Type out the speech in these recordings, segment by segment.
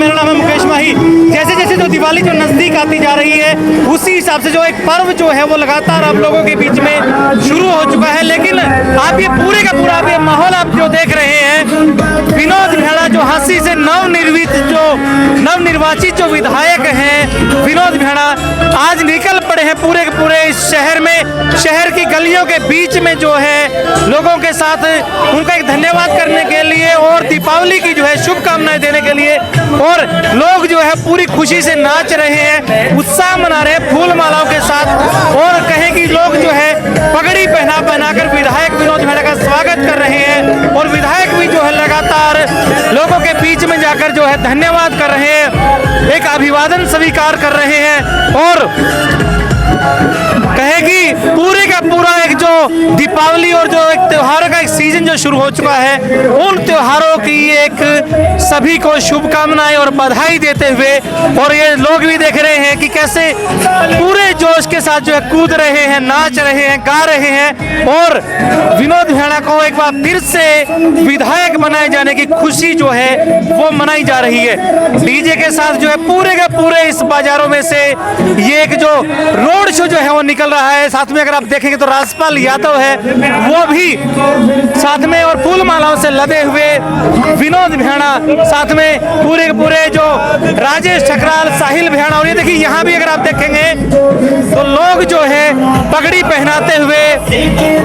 मेरा नाम है मुकेश माही। जैसे जैसे जो दिवाली जो नज़दीक आती जा रही है, उसी हिसाब से जो एक पर्व जो है वो लगातार आप लोगों के बीच में शुरू हो चुका है। लेकिन आप ये पूरे का पूरा ये माहौल आप जो देख रहे हैं, विनोद भेड़ा जो हांसी से नवनिर्वाचित जो विधायक हैं विनोद भेड़ा, आज निकल पड़े हैं पूरे के पूरे इस शहर में, शहर की गलियों के बीच में जो है लोगों के साथ उनका एक धन्यवाद करने के लिए और दीपावली की जो है शुभकामनाएं देने के लिए। और लोग जो है पूरी खुशी से नाच रहे हैं, उत्साह मना रहे हैं फूल मालाओं के साथ। और कहें कि लोग जो है पगड़ी पहनाकर विधायक विनोद भेड़ा का स्वागत कर रहे हैं और विधायक भी जो है लगातार लोगों के बीच में जाकर जो है धन्यवाद कर रहे हैं, एक अभिवादन स्वीकार कर रहे हैं। और कहे कि पूरे का पूरा एक जो दीपावली और जो एक त्योहारों का एक सीजन जो शुरू हो चुका है, उन त्योहारों की एक सभी को शुभकामनाएं और बधाई देते हुए, और ये लोग भी देख रहे हैं कि कैसे पूरे जोश के साथ जो है कूद रहे हैं, नाच रहे हैं, गा रहे हैं। और विनोद भेड़ा को एक बार फिर से विधायक बनाए जाने की खुशी जो है वो मनाई जा रही है। डीजे के साथ जो है पूरे के पूरे इस बाजारों में से ये एक जो रोड शो जो है वो निकल रहा है। साथ में अगर आप देखेंगे तो राजपाल यादव है वो भी साथ में, और फूल मालाओं से लदे हुए विनोद भेड़ा, साथ में पूरे के पूरे जो राजेश ठकराल, साहिल भेड़ा। और ये देखिए यहाँ भी अगर आप देखेंगे तो लोग जो है पगड़ी पहनाते हुए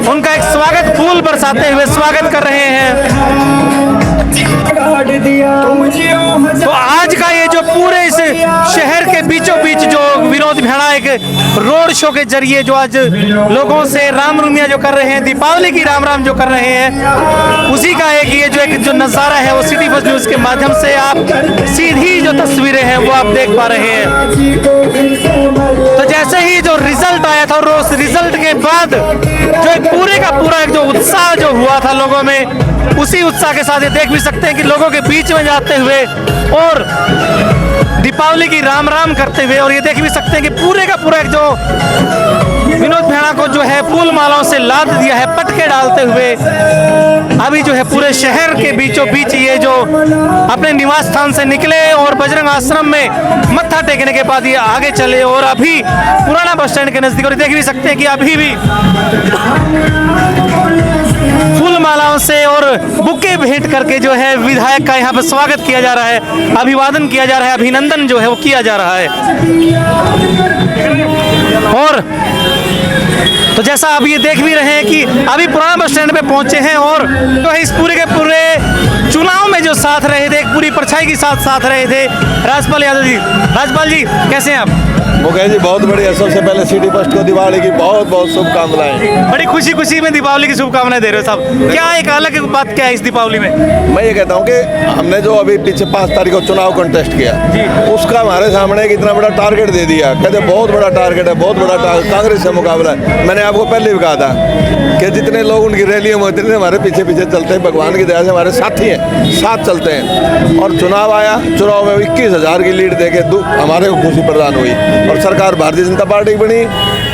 उनका एक स्वागत, फूल बरसाते हुए स्वागत कर रहे हैं। तो आज का ये जो पूरे इस शहर के बीचों बीच जो विनोद भेड़ा एक रोड शो के जरिए जो आज लोगों से राम रुमिया जो कर रहे हैं, दीपावली की राम राम जो कर रहे हैं, उसी का एक जो नज़ारा है वो सिटी फर्स्ट न्यूज़ के माध्यम से आप सीधी जो तस्वीरें हैं वो आप देख पा रहे हैं। तो जैसे ही जो रिजल्ट आया था और उस रिजल्ट के बाद जो एक पूरे का पूरा एक जो उत्साह जो हुआ था लोगों में, उसी उत्साह के साथ ये देख भी सकते हैं कि लोगों के बीच में जाते हुए और दीपावली की राम राम करते हुए, और ये देख भी सकते हैं कि पूरे का पूरा एक जो विनोद भेड़ा को जो है फूल मालाओं से लाद दिया है, पटके डालते हुए अभी जो है पूरे शहर के बीचों बीच ये जो अपने निवास स्थान से निकले और बजरंग आश्रम में मत्था टेकने के बाद ये आगे चले और अभी पुराना बस स्टैंड के नजदीक, और देख भी सकते हैं कि अभी भी फूल मालाओं से और बुके भेंट करके जो है विधायक का यहाँ पर स्वागत किया जा रहा है, अभिवादन किया जा रहा है, अभिनंदन जो है वो किया जा रहा है। और तो जैसा आप ये देख भी रहे हैं कि अभी पुराना बस स्टैंड पे पहुंचे हैं और जो है इस पूरे के पूरे चुनाव में जो साथ रहे थे, एक पूरी परछाई के साथ रहे थे राजपाल यादव जी। राजपाल जी कैसे हैं आप? मुकेश जी बहुत बढ़िया। सबसे पहले सिटी फर्स्ट को दिवाली की बहुत बहुत शुभकामनाएं। बड़ी खुशी खुशी में दीपावली की शुभकामनाएं दे रहे हो साहब। क्या एक अलग बात क्या है इस दीपावली में? मैं ये कहता हूँ कि हमने जो अभी पीछे 5 तारीख को चुनाव कंटेस्ट किया, उसका हमारे सामने एक इतना बड़ा टारगेट दे दिया। कहते बहुत बड़ा टारगेट है, बहुत बड़ा कांग्रेस से मुकाबला है। मैंने आपको पहले भी कहा था कि जितने लोग उनकी रैलियों में उतने हमारे पीछे पीछे चलते हैं, भगवान की दया से हमारे साथी हैं, साथ चलते हैं। और चुनाव आया, चुनाव में 21,000 की लीड देके हमारे को खुशी प्रदान हुई और सरकार भारतीय जनता पार्टी की बनी।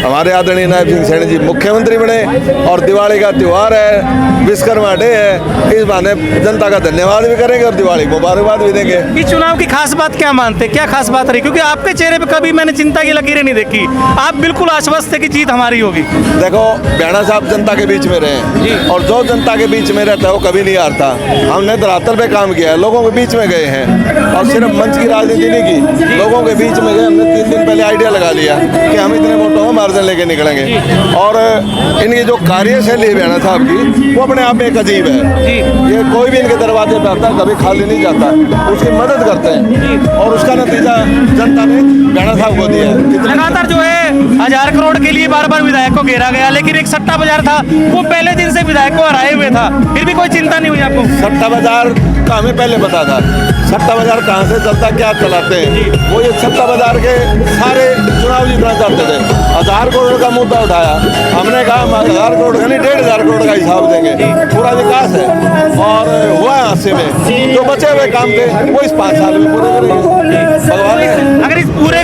हमारे आदरणीय नायब सिंह सैनी जी मुख्यमंत्री बने और दिवाली का त्यौहार है, विश्वकर्मा डे है। इस बहाने जनता का धन्यवाद भी करेंगे और दिवाली मुबारकबाद भी देंगे। इस चुनाव की खास बात क्या मानते, क्या खास बात रही? क्योंकि आपके चेहरे पे कभी मैंने चिंता की लकीरें नहीं देखी, आप बिल्कुल आश्वस्त थे कि जीत हमारी होगी। देखो भेड़ा साहब जनता के बीच में रहे और जो जनता के बीच में रहता है वो कभी नहीं हारता। हमने धरातल पे काम किया है, लोगों के बीच में गए हैं और सिर्फ मंच की राजनीति नहीं की, लोगों के बीच में गए। हमने 3 दिन पहले आइडिया लगा लिया कि हम इतने वोटों में मार्जिन लेके निकलेंगे। और इनकी जो कार्यशैली है भेड़ा साहब की, वो अपने आप में एक अजीब है। ये कोई भी इनके दरवाजे पे आता है कभी खाली नहीं जाता, उसकी मदद करते हैं और उसका नतीजा जनता ने भेड़ा साहब को दिया है। लगातार जो है 1000 करोड़ के लिए बार बार विधायक को घेरा गया, लेकिन एक सट्टा बाजार था वो पहले दिन से विधायक को हराए हुए था, फिर भी कोई चिंता नहीं हुई आपको? सट्टा बाजार का हमें पहले पता था, सट्टा बाजार कहाँ से चलता, क्या चलाते हैं। वो ये सट्टा बाजार के सारे चुनाव जीतना चाहते थे। 1000 करोड़ का मुद्दा उठाया, हमने कहा हम 1000 करोड़ का नहीं 1,500 करोड़ का हिसाब देंगे, पूरा विकास है। और हुआ हादसे में जो बचे हुए काम थे वो इस 5 साल में पूरे करेंगे भगवान। अगर इस पूरे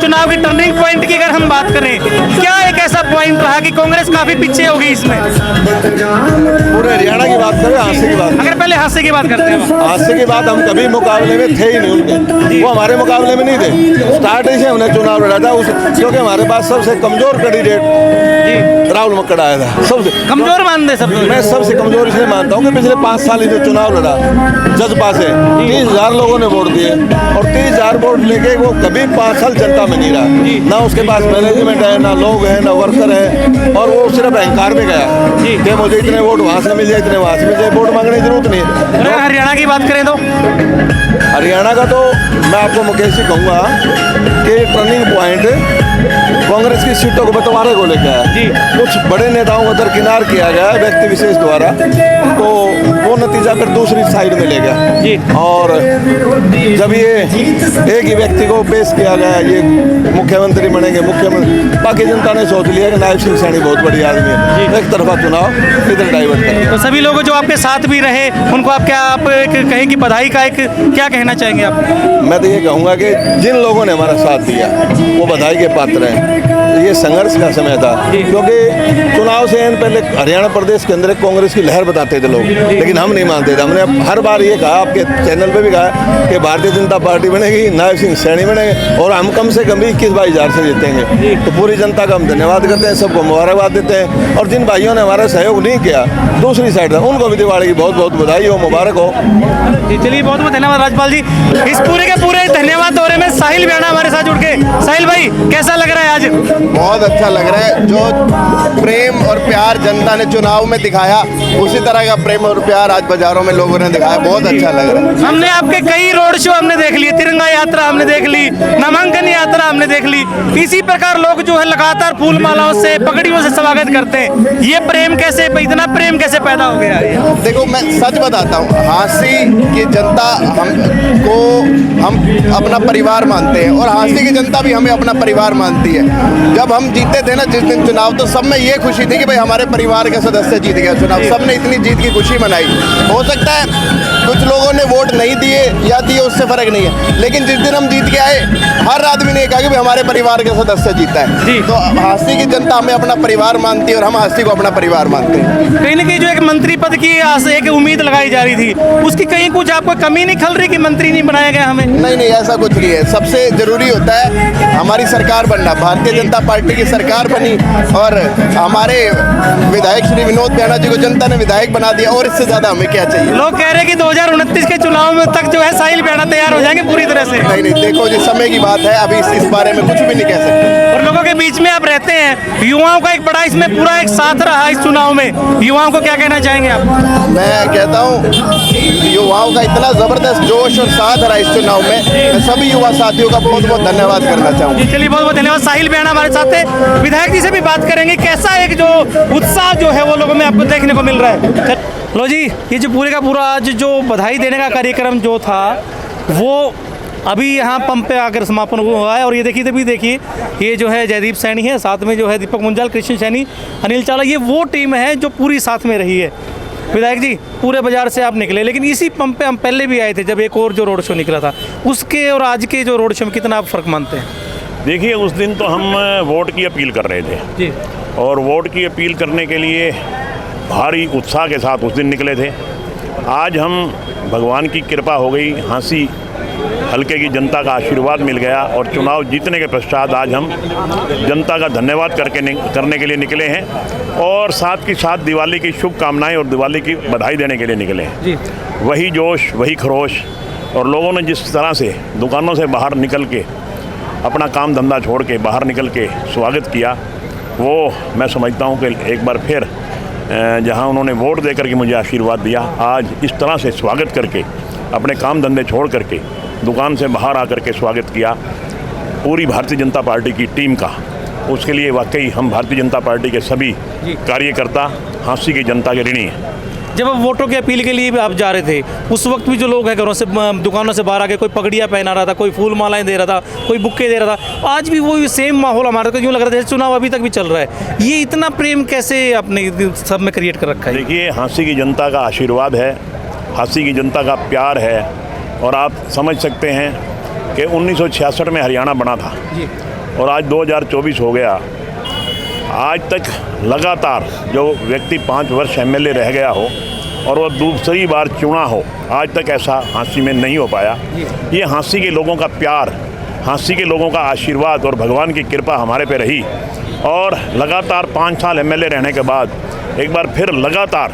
चुनाव की टर्निंग पॉइंट की अगर हम बात करें, क्या एक ऐसा पॉइंट रहा कि कांग्रेस काफी पीछे होगी इसमें? पूरे हरियाणा की बात करें, हादसे की बात? अगर पहले हादसे की बात करते हैं, जाएगा। हादसे की बात, हम कभी मुकाबले में थे ही नहीं उनके, वो हमारे मुकाबले में नहीं थे। स्टार्टिंग से हमने चुनाव लड़ा था क्योंकि हमारे पास सबसे कमजोर कैंडिडेट राहुल मक्कड़ आया था। सबसे कमजोर मानते सब लोग। मैं सबसे कमजोर इसलिए मानता हूँ कि पिछले 5 साल जो चुनाव लड़ा जजपा से 30,000 लोगों ने वोट दिए और 30,000 वोट लेके वो कभी 5 साल जनता में नहीं रहा। ना उसके पास मैनेजमेंट है, ना लोग हैं, ना वर्कर है, और वो सिर्फ अहंकार में गया कि मुझे इतने वोट वहाँ से मिल जाए, इतने वहाँ से मिल जाए। वोट मांगने की जरूरत नहीं है। अगर हरियाणा की बात करें तो हरियाणा का तो मैं आपको मुकेश जी कहूँगा कि टर्निंग पॉइंट कांग्रेस की सीटों को बंटवारे को लेकर है। कुछ बड़े नेताओं को दरकिनार किया गया है व्यक्ति विशेष द्वारा, तो वो नतीजा फिर दूसरी साइड में ले गया। और जब ये एक ही व्यक्ति को पेश किया गया, ये मुख्यमंत्री बनेंगे, मुख्यमंत्री, बाकी जनता ने सोच लिया कि नायब सिंह सैनी बहुत बड़ी आदमी है, एक तरफा चुनाव इधर डाइवर्ट कर। तो सभी लोग जो आपके साथ भी रहे उनको आप क्या आप एक कहें कि बधाई का एक क्या कहना चाहेंगे आप? मैं तो ये कहूँगा कि जिन लोगों ने हमारा साथ दिया वो बधाई के पात्र हैं। ये संघर्ष का समय था क्योंकि चुनाव से पहले हरियाणा प्रदेश के अंदर कांग्रेस की लहर बताते थे लोग, लेकिन हम नहीं मानते थे। हमने हर बार ये कहा, आपके चैनल पे भी कहा कि भारतीय जनता पार्टी बनेगी, नायब सिंह सैनी बनेंगे और हम कम से कम 21-22 हज़ार से जीतेंगे। तो पूरी जनता का हम धन्यवाद करते हैं, सबको मुबारकबाद देते हैं। और जिन भाइयों ने हमारा सहयोग नहीं किया दूसरी साइड से, उनको भी दिवाली की बहुत बहुत बधाई हो, मुबारक हो। चलिए बहुत बहुत धन्यवाद राजपाल जी। इस पूरे के पूरे धन्यवाद दौरे में साहिल बियाणा हमारे साथ जुड़ के। साहिल भाई कैसा लग रहा है आज? बहुत अच्छा लग रहा है। जो प्रेम और प्यार जनता ने चुनाव में दिखाया उसी तरह का प्रेम और प्यार आज बाजारों में लोगों ने दिखाया। बहुत अच्छा लग रहा है। हमने आपके कई रोड शो हमने देख लिए, तिरंगा यात्रा हमने देख ली, नामांकन यात्रा हमने देख ली। इसी प्रकार लोग जो है लगातार फूल मालाओं से, पगड़ियों से स्वागत करते हैं। ये प्रेम कैसे, इतना प्रेम कैसे पैदा हो गया है? देखो मैं सच बताता हूँ, हांसी की जनता हमको हम अपना परिवार मानते हैं और हांसी की जनता भी हमें अपना परिवार मानती है। जब हम जीते थे ना जिस दिन चुनाव, तो सब में ये खुशी थी कि भाई हमारे परिवार के सदस्य जीत गया चुनाव। सब ने इतनी जीत की खुशी मनाई। हो सकता है कुछ लोगों ने वोट नहीं दिए या दिए, उससे फर्क नहीं है, लेकिन जिस दिन हम जीत के आए हर आदमी ने कहा कि भाई हमारे परिवार के सदस्य जीता है। तो हांसी की जनता हमें अपना परिवार मानती है और हम हांसी को अपना परिवार मानते हैं। कहीं ना कहीं जो एक मंत्री पद की एक उम्मीद लगाई जा रही थी, उसकी कहीं कुछ आपको कमी नहीं खल रही कि मंत्री नहीं बनाया गया हमें? नहीं, ऐसा कुछ नहीं है। सबसे जरूरी होता है हमारी सरकार बनना। भारतीय जनता पार्टी की सरकार बनी और हमारे विधायक श्री विनोद बियाणा जी को जनता ने विधायक बना दिया, और इससे ज्यादा हमें क्या चाहिए? लोग कह रहे हैं कि 2029 के चुनाव में तक जो है साहिल बियाणा तैयार हो जाएंगे पूरी तरह से। नहीं, देखो जी समय की बात है, अभी इस बारे में कुछ भी नहीं कह सकते। और लोगों के बीच में आप रहते हैं, युवाओं का एक बड़ा इसमें पूरा एक साथ रहा इस चुनाव में, युवाओं को क्या कहना चाहेंगे आप? मैं कहता हूँ युवाओं का इतना जबरदस्त जोश और साथ रहा इस चुनाव में, मैं सभी युवा साथियों का बहुत बहुत धन्यवाद करना चाहूँगा। चलिए बहुत बहुत धन्यवाद। साहिल बियाणा हमारे साथ है। विधायक जी से भी बात करेंगे, कैसा एक जो उत्साह जो है वो लोगों में आपको देखने को मिल रहा है। लो जी, ये जो पूरे का पूरा आज जो बधाई देने का कार्यक्रम जो था वो अभी यहाँ पंप पे आकर समापन हुआ है। और ये देखिए ये जो है जयदीप सैनी है, साथ में जो है दीपक मुंजाल, कृष्ण सैनी, अनिल चावला, ये वो टीम है जो पूरी साथ में रही है। विधायक जी पूरे बाजार से आप निकले, लेकिन इसी पंप पे हम पहले भी आए थे जब एक और जो रोड शो निकला था, उसके और आज के जो रोड शो में कितना आप फ़र्क मानते हैं? देखिए, उस दिन तो हम वोट की अपील कर रहे थे जी, और वोट की अपील करने के लिए भारी उत्साह के साथ उस दिन निकले थे। आज हम भगवान की कृपा हो गई, हांसी हल्के की जनता का आशीर्वाद मिल गया और चुनाव जीतने के पश्चात आज हम जनता का धन्यवाद करने के लिए निकले हैं और साथ ही साथ दिवाली की शुभकामनाएं और दिवाली की बधाई देने के लिए निकले हैं जी। वही जोश, वही खरोश, और लोगों ने जिस तरह से दुकानों से बाहर निकल के अपना काम धंधा छोड़ के बाहर निकल के स्वागत किया, वो मैं समझता हूँ कि एक बार फिर जहाँ उन्होंने वोट देकर के मुझे आशीर्वाद दिया, आज इस तरह से स्वागत करके अपने काम धंधे छोड़ करके दुकान से बाहर आकर के स्वागत किया पूरी भारतीय जनता पार्टी की टीम का, उसके लिए वाकई हम भारतीय जनता पार्टी के सभी कार्यकर्ता हांसी की जनता के ऋणी हैं। जब आप वोटों की अपील के लिए भी आप जा रहे थे, उस वक्त भी जो लोग हैं घरों से, दुकानों से बाहर आके कोई पगड़ियाँ पहना रहा था, कोई फूल मालाएं दे रहा था, कोई बुक्के दे रहा था, आज भी वो सेम माहौल हमारे को यूँ लग रहा था जैसे चुनाव अभी तक भी चल रहा है। ये इतना प्रेम कैसे आपने सब में क्रिएट कर रखा है? देखिए, हांसी की जनता का आशीर्वाद है, हांसी की जनता का प्यार है, और आप समझ सकते हैं कि 1966 में हरियाणा बना था और आज 2024 हो गया। आज तक लगातार जो व्यक्ति 5 वर्ष एमएलए रह गया हो और वो दूसरी बार चुना हो, आज तक ऐसा हाँसी में नहीं हो पाया। ये हाँसी के लोगों का प्यार, हाँसी के लोगों का आशीर्वाद और भगवान की कृपा हमारे पे रही, और लगातार 5 साल एमएलए रहने के बाद एक बार फिर लगातार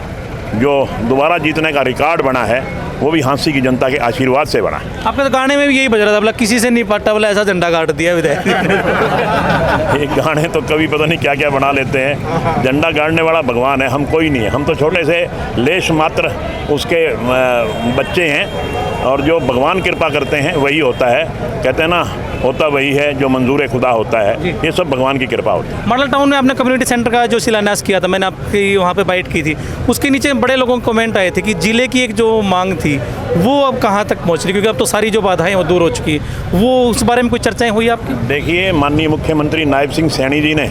जो दोबारा जीतने का रिकॉर्ड बना है वो भी हाँसी की जनता के आशीर्वाद से बना है। आपके तो गाने में भी यही बज रहा था, बोला किसी से नहीं पाटा, बोला ऐसा झंडा गाड़ दिया विधायक ने। ये गाने तो कभी पता नहीं क्या क्या बना लेते हैं। झंडा गाड़ने वाला भगवान है, हम कोई नहीं है। हम तो छोटे से लेश मात्र उसके बच्चे हैं, और जो भगवान कृपा करते हैं वही होता है। कहते हैं ना, होता वही है जो मंजूर खुदा होता है। ये सब भगवान की कृपा होती है। मॉडल टाउन में आपने कम्युनिटी सेंटर का जो शिलान्यास किया था, मैंने आपकी वहाँ पे बाइट की थी, उसके नीचे बड़े लोगों के कमेंट आए थे कि जिले की एक जो मांग थी वो अब कहाँ तक पहुँच रही, क्योंकि अब तो सारी जो बाधाएं वो दूर हो चुकी है। वो उस बारे में कुछ चर्चाएं हुई आपकी? देखिए, माननीय मुख्यमंत्री नायब सिंह सैनी जी ने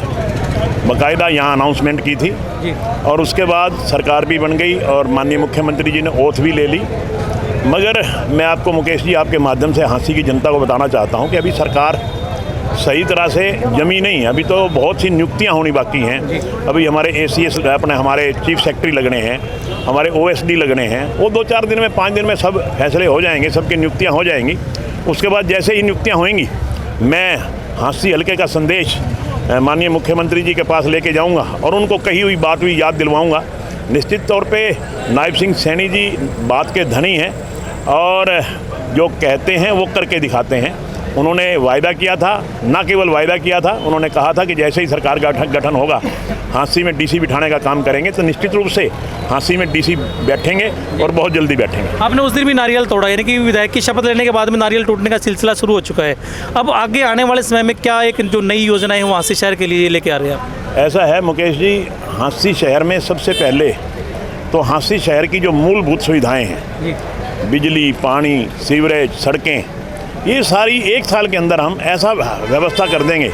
बाकायदा यहाँ अनाउंसमेंट की थी, और उसके बाद सरकार भी बन गई और माननीय मुख्यमंत्री जी ने ओथ भी ले ली। मगर मैं आपको मुकेश जी आपके माध्यम से हाँसी की जनता को बताना चाहता हूँ कि अभी सरकार सही तरह से जमी नहीं है। अभी तो बहुत सी नियुक्तियाँ होनी बाकी हैं। अभी हमारे ACS हमारे चीफ सेक्रेटरी लगने हैं, हमारे OSD लगने हैं। वो 2-4 दिन में 5 दिन में सब फैसले हो जाएंगे, सबकी नियुक्तियाँ हो जाएंगी। उसके बाद जैसे ही नियुक्तियाँ होंगी, मैं हाँसी हल्के का संदेश माननीय मुख्यमंत्री जी के पास लेके जाऊंगा और उनको कही हुई बात भी याद दिलवाऊंगा। निश्चित तौर पे नायब सिंह सैनी जी बात के धनी हैं, और जो कहते हैं वो करके दिखाते हैं। उन्होंने वायदा किया था, ना केवल वायदा किया था, उन्होंने कहा था कि जैसे ही सरकार का गठन होगा हाँसी में DC बिठाने का काम करेंगे। तो निश्चित रूप से हाँसी में DC बैठेंगे और बहुत जल्दी बैठेंगे। आपने उस दिन भी नारियल तोड़ा, यानी कि विधायक की शपथ लेने के बाद में नारियल टूटने का सिलसिला शुरू हो चुका है। अब आगे आने वाले समय में क्या एक जो नई योजना है वो हाँसी शहर के लिए लेके आ रहे हैं आप? ऐसा है मुकेश जी, हाँसी शहर में सबसे पहले तो हाँसी शहर की जो मूलभूत सुविधाएँ हैं, बिजली, पानी, सीवरेज, सड़कें, ये सारी 1 साल के अंदर हम ऐसा व्यवस्था कर देंगे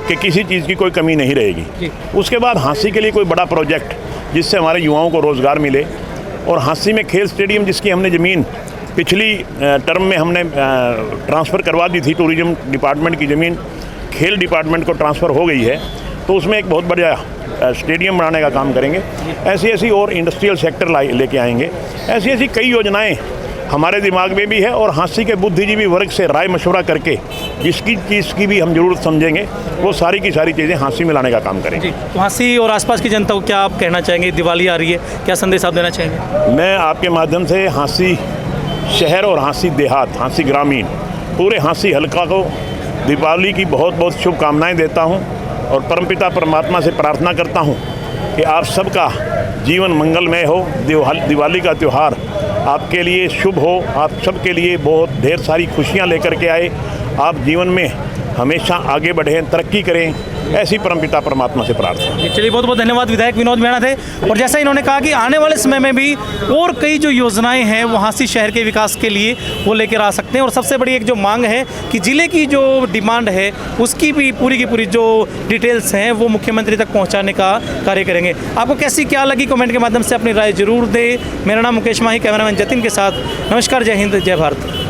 कि किसी चीज़ की कोई कमी नहीं रहेगी। उसके बाद हाँसी के लिए कोई बड़ा प्रोजेक्ट जिससे हमारे युवाओं को रोज़गार मिले, और हाँसी में खेल स्टेडियम जिसकी हमने ज़मीन पिछली टर्म में हमने ट्रांसफ़र करवा दी थी, टूरिज़्म डिपार्टमेंट की ज़मीन खेल डिपार्टमेंट को ट्रांसफ़र हो गई है, तो उसमें एक बहुत बड़ा स्टेडियम बनाने का काम करेंगे। ऐसी ऐसी और इंडस्ट्रियल सेक्टर लेके आएंगे। ऐसी ऐसी कई योजनाएँ हमारे दिमाग में भी है, और हाँसी के बुद्धिजीवी वर्ग से राय मशवरा करके जिसकी चीज़ की भी हम ज़रूरत समझेंगे वो सारी की सारी चीज़ें हाँसी में लाने का काम करेंगे। तो हाँसी और आसपास की जनता को क्या आप कहना चाहेंगे? दिवाली आ रही है, क्या संदेश आप देना चाहेंगे? मैं आपके माध्यम से हाँसी शहर और हाँसी देहात, हाँसी ग्रामीण, पूरे हाँसी हल्का को दीपावली की बहुत बहुत शुभकामनाएँ देता हूँ, और परमपिता परमात्मा से प्रार्थना करता हूँ कि आप सबका जीवन मंगलमय हो। दिवाली का त्यौहार आपके लिए शुभ हो, आप सबके लिए बहुत ढेर सारी खुशियाँ लेकर के आए, आप जीवन में हमेशा आगे बढ़ें, तरक्की करें, ऐसी परमपिता परमात्मा से प्रार्थना। चलिए, बहुत बहुत धन्यवाद। विधायक विनोद मीणा थे, और जैसा इन्होंने कहा कि आने वाले समय में भी और कई जो योजनाएं हैं वो हाँसी शहर के विकास के लिए वो लेकर आ सकते हैं। और सबसे बड़ी एक जो मांग है कि ज़िले की जो डिमांड है उसकी भी पूरी की पूरी जो डिटेल्स हैं वो मुख्यमंत्री तक पहुँचाने का कार्य करेंगे। आपको कैसी क्या लगी, कमेंट के माध्यम से अपनी राय जरूर दें। मेरा नाम मुकेश माही, कैमरामैन जतिन के साथ। नमस्कार, जय हिंद, जय भारत।